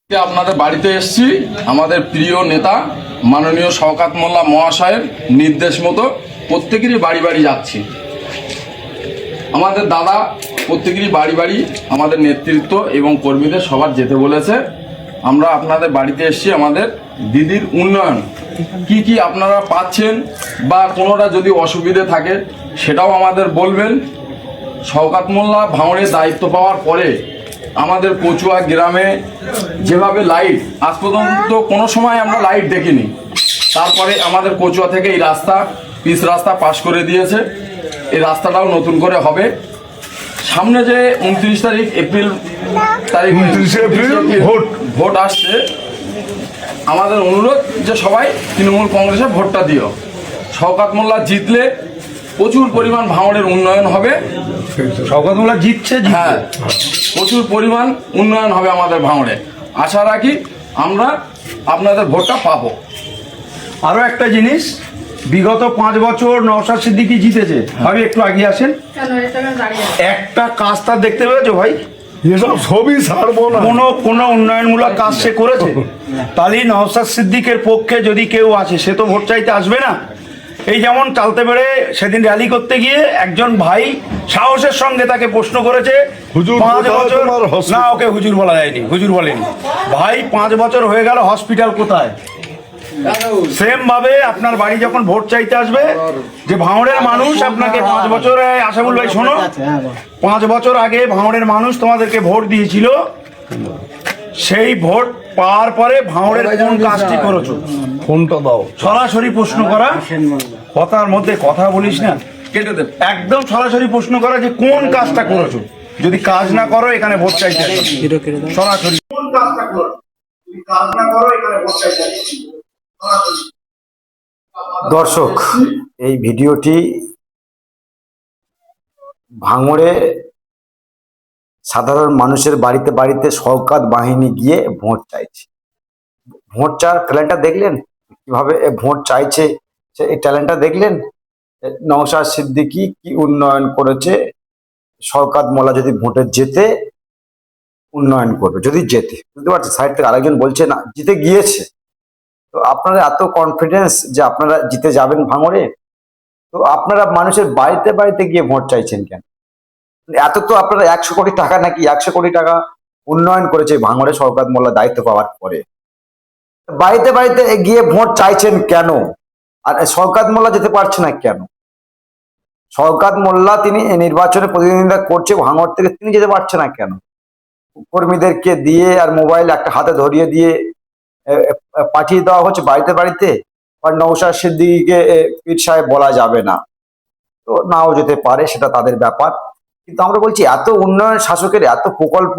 আপনাদের বাড়িতে এসেছি আমাদের প্রিয় নেতা মাননীয় শওকত মোল্লা মহাশয়ের নির্দেশ মতো প্রত্যেকেরই বাড়ি বাড়ি যাচ্ছি। আমাদের দাদা প্রত্যেকেরই বাড়ি বাড়ি আমাদের নেতৃত্ব এবং কর্মীদের সবার যেতে বলেছে। আমরা আপনাদের বাড়িতে এসেছি আমাদের দিদির উন্নয়ন কি কি আপনারা পাচ্ছেন বা কোনোটা যদি অসুবিধে থাকে সেটাও আমাদের বলবেন। শওকত মোল্লা ভাঙড়ের দায়িত্ব পাওয়ার পরে আমাদের কচুয়া গ্রামে যেভাবে লাইট আজ পর্যন্ত কোনো সময় আমরা লাইট দেখিনি, তারপরে আমাদের কচুয়া থেকে এই রাস্তা পিচ রাস্তা পাস করে দিয়েছে। এই রাস্তাটাও নতুন করে হবে। সামনে যে 29 তারিখ এপ্রিল ভোট আসছে, আমাদের অনুরোধ যে সবাই তৃণমূল কংগ্রেসে ভোটটা দিও। শওকত মোল্লা জিতলে প্রচুর পরিমাণ ভাঙড়ের উন্নয়ন হবে। শওকত মোল্লা জিতছে, হ্যাঁ, প্রচুর পরিমাণ উন্নয়ন হবে আমাদের ভাঙড়ে। আশা রাখি আমরা আপনাদের ভোটটা পাবো। আরো একটা জিনিস, বিগত 5 বছর নওশাদ সিদ্দিকী জিতেছে। ভাবি একটু আগে আসেন, একটা কাজ তার দেখতে পেয়েছো ভাই? এসব সবই ছাড়বো না। কোনো উন্নয়নমূলক কাজ সে করেছে? তাহলে নওশাদ সিদ্দিকের পক্ষে যদি কেউ আছে সে তো ভোট চাইতে আসবে না। এই যেমন চালতে পেরে সেদিন র্যালি করতে গিয়ে একজন ভাই সাহসের সঙ্গে তাকে প্রশ্ন করেছে, হুজুর 5 বছর হসপিটাল? না, ওকে হুজুর বলা যায়নি, হুজুর বলেনি। ভাই 5 বছর হয়ে গেল, হসপিটাল কোথায়? সেম ভাবে আপনার বাড়ি যখন ভোট চাইতে আসবে, যে ভাঙড়ের মানুষ আপনাকে 5 বছরে, আশাবুল ভাই শোনো, 5 বছর আগে ভাঙড়ের মানুষ তোমাদেরকে ভোট দিয়েছিল। সেই ভোট পাওয়ার পরে ভাঙড়ের কোন কাজটি করেছো? ফোনটা দাও। সরাসরি প্রশ্ন করা, কথার মধ্যে কথা বলিস না, কেটে দেব। একদম সরাসরি প্রশ্ন করা যে কোন কাজটা করেছো। যদি কাজ না করো এখানে ভোট চাইতে আসো। সরাসরি কোন কাজটা করো, যদি কাজ না করো এখানে ভোট চাইতে আসো। দর্শক, এই ভিডিওটি ভাঙড়ে সাধারণ মানুষের বাড়িতে বাড়িতে শওকত বাহিনী গিয়ে ভোট চাইছে। ভোট চাওয়ার ট্যালেন্টটা দেখলেন, কিভাবে ভোট চাইছে এই ট্যালেন্টটা দেখলেন। নওশাদ সিদ্দিকী কি উন্নয়ন করেছে, শওকত মোল্লা যদি ভোটে জেতে উন্নয়ন করবে, যদি জেতে। বুঝতে পারছেন? সাইড থেকে আরেকজন বলছে না, জিতে গিয়েছে। তো আপনারা এত কনফিডেন্স যে আপনারা জিতে যাবেন ভাঙড়ে, তো আপনারা মানুষের বাড়িতে বাড়িতে গিয়ে ভোট চাইছেন কেন? এত তো আপনারা 100 কোটি টাকা, নাকি 100 কোটি টাকা উন্নয়ন করেছে ভাঙড়ে শওকত মোল্লা দায়িত্ব পাওয়ার পরে। বাড়িতে বাড়িতে গিয়ে ভোট চাইছেন কেন? আর শওকত মোল্লা যেতে পারছে না কেন? শওকত মোল্লা তিনি নির্বাচনে প্রতিদ্বন্দ্বিতা করছে ভাঙড় থেকে, তিনি যেতে পারছে না কেন? কর্মীদেরকে দিয়ে আর মোবাইল একটা হাতে ধরিয়ে দিয়ে পাঠিয়ে দেওয়া হচ্ছে বাড়িতে বাড়িতে। আর নওশাদ সিদ্দিকীকে পীর সাহেব বলা যাবে না, তো নাও যেতে পারে, সেটা তাদের ব্যাপার। কিন্তু আমরা বলছি এত উন্নয়ন, শাসকের এত প্রকল্প,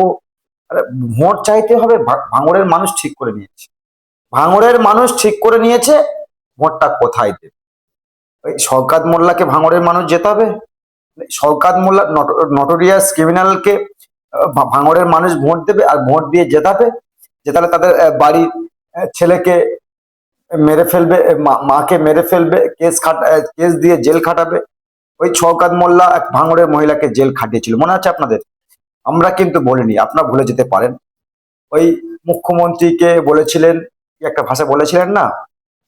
ভোট চাইতে হবে। ভাঙড়ের মানুষ ঠিক করে নিয়েছে, ভাঙড়ের মানুষ ঠিক করে নিয়েছে ভোটটা কোথায় দেবে। ওই শওকত মোল্লাকে ভাঙড়ের মানুষ জেতাবে? শওকত মোল্লা নটোরিয়াস ক্রিমিনালকে ভাঙড়ের মানুষ ভোট দেবে আর ভোট দিয়ে জেতাবে? জেতালে তাদের বাড়ির ছেলেকে মেরে ফেলবে, মাকে মেরে ফেলবে, কেস দিয়ে জেল খাটাবে। ওই শওকত মোল্লা এক ভাঙড়ের মহিলাকে জেল খাটিয়েছিল, মনে আছে আপনাদের? আমরা কিন্তু বলিনি, আপনারা ভুলে যেতে পারেন। ওই মুখ্যমন্ত্রীকে বলেছিলেন, কি একটা ভাষা বলেছিলেন না,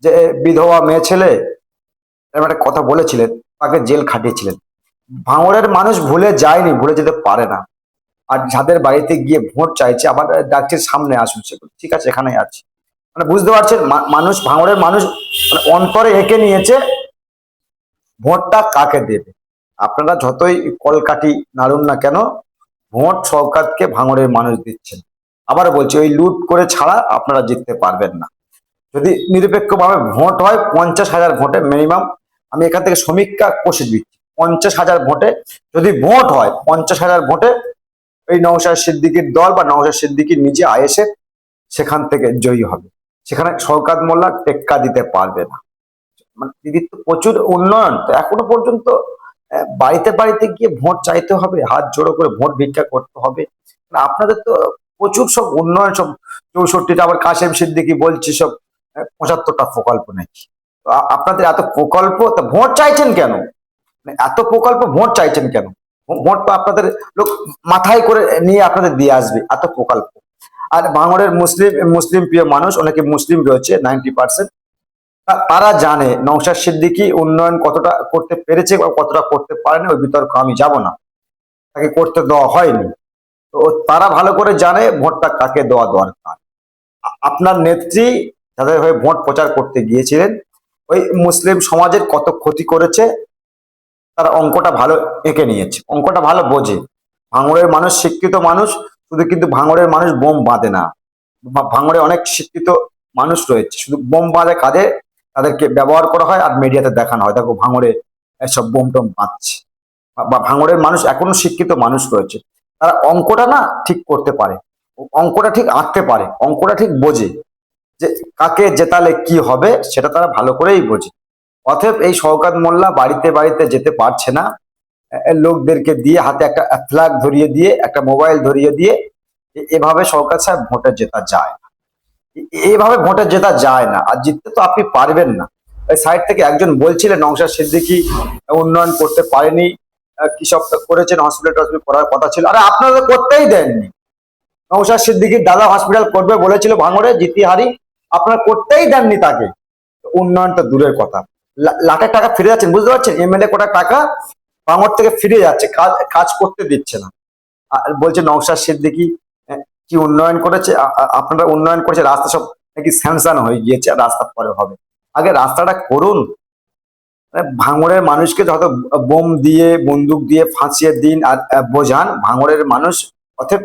যে বিধবা মেয়ে ছেলে, এরকম একটা কথা বলেছিলেন, তাকে জেল খাটিয়েছিলেন। ভাঙড়ের মানুষ ভুলে যায়নি, ভুলে যেতে পারে না। আর যাদের বাড়িতে গিয়ে ভোট চাইছে, আবার ডাকছে সামনে আসুন, ঠিক আছে এখানেই আছে। মানে বুঝতে পারছেন, মানুষ, ভাঙড়ের মানুষ মানে অন্তরে এঁকে নিয়েছে ভোটটা কাকে দেবে। আপনারা যতই কলকাঠি নাড়ুন না কেন, ভোট শওকতকে ভাঙড়ের মানুষ দিচ্ছেন। আবার বলছি, ওই লুট করে ছাড়া আপনারা জিততে পারবেন না। যদি নিরপেক্ষভাবে ভোট হয়, 50,000 ভোটে মিনিমাম, আমি এখান থেকে সমীক্ষা কষে দিচ্ছি, 50,000 ভোটে যদি ভোট হয়, 50,000 ভোটে এই নওশাদ সিদ্দিকীর দল বা নওশাদ সিদ্দিকী নিজে আইএসএ সেখান থেকে জয়ী হবে। সেখানে শওকত মোল্লা টেক্কা দিতে পারবে না। মানে দিদির তো প্রচুর উন্নয়ন, তো এখনো পর্যন্ত বাড়িতে বাড়িতে গিয়ে ভোট চাইতে হবে, হাত জোড়ো করে ভোট ভিক্ষা করতে হবে। আপনাদের তো প্রচুর সব উন্নয়ন, সব 64টা, আবার কাসেম সিদ্দিকী বলছে সব 75টা প্রকল্প নাকি। আপনাদের এত প্রকল্প, তা ভোট চাইছেন কেন? এত প্রকল্প, ভোট চাইছেন কেন? ভোট তো আপনাদের লোক মাথায় করে নিয়ে আপনাদের দিয়ে আসবে, এত প্রকল্প। আর ভাঙড়ের মুসলিম প্রিয় মানুষ, অনেকে মুসলিম রয়েছে 90%, তারা জানে নওশাদ সিদ্দিকী উন্নয়ন কতটা করতে পেরেছে বা কতটা করতে পারেনি, ওই বিতর্ক আমি যাব না, তাকে করতে দেওয়া হয়নি। তো তারা ভালো করে জানে ভোটটা কাকে দেওয়া দরকার। আপনার নেত্রী যাদের হয়ে ভোট প্রচার করতে গিয়েছিলেন, ওই মুসলিম সমাজের কত ক্ষতি করেছে তারা অঙ্কটা ভালো এঁকে নিয়েছে, অঙ্কটা ভালো বোঝে। ভাঙড়ের মানুষ শিক্ষিত মানুষ, শুধু কিন্তু ভাঙড়ের মানুষ বোম বাঁধে না, ভাঙড়ে অনেক শিক্ষিত মানুষ রয়েছে, শুধু বোম বাঁধে কাঁধে, তাদেরকে ব্যবহার করা হয় আর মিডিয়াতে দেখানো হয় দেখো ভাঙড়ে সব বোম টোম বাঁধছে। বা ভাঙড়ের মানুষ এখনো শিক্ষিত মানুষ রয়েছে, তারা অঙ্কটা না ঠিক করতে পারে, অঙ্কটা ঠিক আঁকতে পারে, অঙ্কটা ঠিক বোঝে যে কাকে জেতালে কি হবে, সেটা তারা ভালো করেই বোঝে। অতএব এই শওকত মোল্লা বাড়িতে বাড়িতে যেতে পারছে না, লোকদেরকে দিয়ে হাতে একটা ফ্ল্যাগ ধরিয়ে দিয়ে, একটা মোবাইল ধরিয়ে দিয়ে এভাবে শওকত সাহেব ভোটে জেতা যায় না, এইভাবে ভোটে জেতা যায় না। আর জিততে তো আপনি পারবেন না। এই সাইড থেকে একজন বলছিলেন নওশাদ সিদ্দিকী উন্নয়ন করতে পারেনি, কি সব করেছেন, হসপিটাল করার কথা ছিল, আরে আপনারা তো করতেই দেননি। নওশাদ সিদ্দিকীর দাদা হসপিটাল করবে বলেছিল ভাঙড়ে, জিতিহারি, আপনারা করতেই দেননি তাকে। উন্নয়নটা দূরের কথা, লাখের টাকা ফিরে যাচ্ছেন, বুঝতে পারছেন, এমএলএ কোটা টাকা ভাঙড় থেকে ফিরে যাচ্ছে, কাজ করতে দিচ্ছে না। বলছে নওশাদ সিদ্দিকী কি উন্নয়ন করেছে, আপনারা উন্নয়ন করেছে, রাস্তা সব নাকি স্যাংশন হয়ে গিয়েছে, রাস্তা পরে হবে, আগে রাস্তাটা করুন। ভাঙড়ের মানুষকে যত বোম দিয়ে বন্দুক দিয়ে ফাঁসিয়ে দিন আর বোঝান, ভাঙড়ের মানুষ অতএব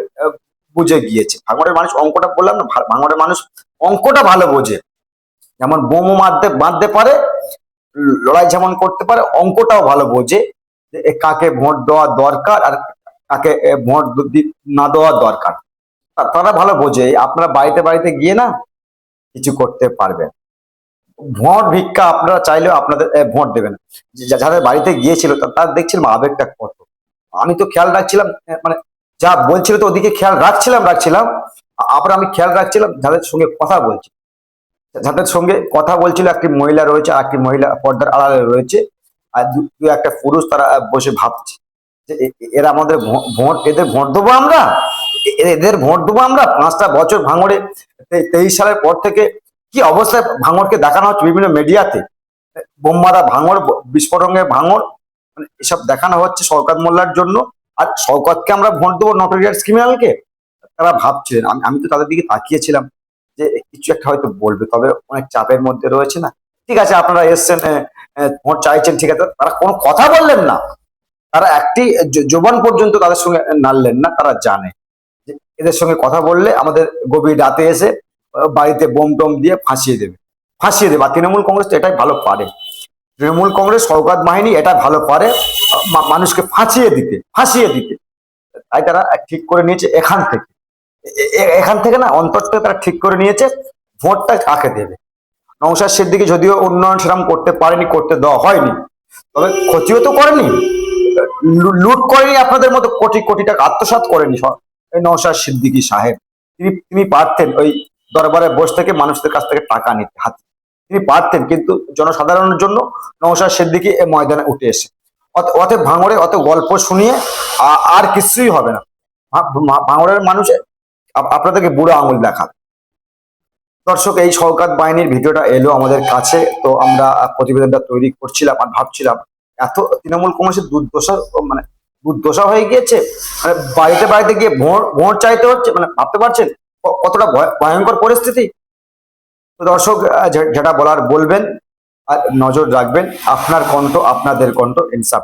বুঝে গিয়েছে। ভাঙড়ের মানুষ অঙ্কটা বললাম না, ভাঙড়ের মানুষ অঙ্কটা ভালো বোঝে, যেমন বোমও বাঁধতে পারে, লড়াই যেমন করতে পারে, অঙ্কটাও ভালো বোঝে যে কাকে ভোট দেওয়া দরকার আর কাকে ভোট না দেওয়া দরকার, তারা ভালো বোঝে। আপনারা বাড়িতে বাড়িতে গিয়ে না কিছু করতে পারবেন, ভোট ভিক্ষা আপনারা চাইলেও আপনাদের ভোট দেবেন। যাদের বাড়িতে গিয়েছিল তার দেখছিলাম আবেগটা কত, আমি তো খেয়াল রাখছিলাম, মানে যা বলছিল তো ওদিকে খেয়াল রাখছিলাম, আবার আমি খেয়াল রাখছিলাম যাদের সঙ্গে কথা বলছিল, একটি মহিলা রয়েছে আর একটি মহিলা পর্দার আড়ালে রয়েছে, আর দু একটা পুরুষ, তারা বসে ভাবছে যে এরা আমাদের এদের ভোট দেবো আমরা, এদের ভোট দেবো আমরা। 5টা বছর ভাঙড়ে 23 সালের পর থেকে কি অবস্থায় ভাঙড়কে দেখানো হচ্ছে বিভিন্ন মিডিয়াতে, বোমমারা ভাঙড়, বিস্ফোরণের ভাঙড়, মানে এসব দেখানো হচ্ছে শওকত মোল্লার জন্য। আর শওকতকে আমরা ভোট দেবো, নটোরিয়াস ক্রিমিনালকে, তারা ভাবছিলেন। আমি তো তাদের দিকে তাকিয়েছিলাম যে কিছু একটা হয়তো বলবে, তবে অনেক চাপের মধ্যে রয়েছে না। ঠিক আছে, আপনারা এসছেন, ভোট চাইছেন, ঠিক আছে, তারা কোনো কথা বললেন না, তারা একটি জবান পর্যন্ত তাদের সঙ্গে নাড়লেন না। তারা জানে যে এদের সঙ্গে কথা বললে আমাদের গভীর রাতে এসে বাড়িতে বোম টোম দিয়ে ফাঁসিয়ে দেবে। আর তৃণমূল কংগ্রেস তো এটাই ভালো পারে, তৃণমূল কংগ্রেস শওকত বাহিনী এটা ভালো পারে, মানুষকে ফাঁসিয়ে দিতে। তাই তারা ঠিক করে নিয়েছে এখান থেকে না, অন্তর থেকে তারা ঠিক করে নিয়েছে ভোটটা কাকে দেবে। নওশাদ সিদ্দিকী যদিও উন্নয়ন সেরকম করতে পারেনি, করতে দেওয়া হয়নি, তবে ক্ষতিও তো করেনি, লুট করেনি, আপনাদের মতো কোটি কোটি টাকা আত্মসাৎ করেনি নওশাদ সিদ্দিকী সাহেব। তিনি পারতেন ওই দরবারে বসে থেকে মানুষদের কাছ থেকে টাকা নিতে হাতে, তিনি পারতেন, কিন্তু জনসাধারণের জন্য নওশাদ সিদ্দিকী এই ময়দানে উঠে এসে অতএব ভাঙড়ে অত গল্প শুনিয়ে আর কিছুই হবে না। ভাঙড়ের মানুষ আপনাদেরকে বুড়ো আঙুল দেখাবে। দর্শক, এই শওকত বাহিনীর ভিডিওটা এলো আমাদের কাছে, তো আমরা প্রতিবেদনটা তৈরি করছিলাম আর ভাবছিলাম এত তৃণমূল কংগ্রেসের দুর্দশা হয়ে গিয়েছে, মানে বাড়িতে বাড়িতে গিয়ে ভোট চাইতে হচ্ছে, মানে ভাবতে পারছেন কতটা ভয়ঙ্কর পরিস্থিতি। তো দর্শক, যেটা বলার বলবেন আর নজর রাখবেন। আপনার কণ্ঠ, আপনাদের কণ্ঠ, ইনসাফ।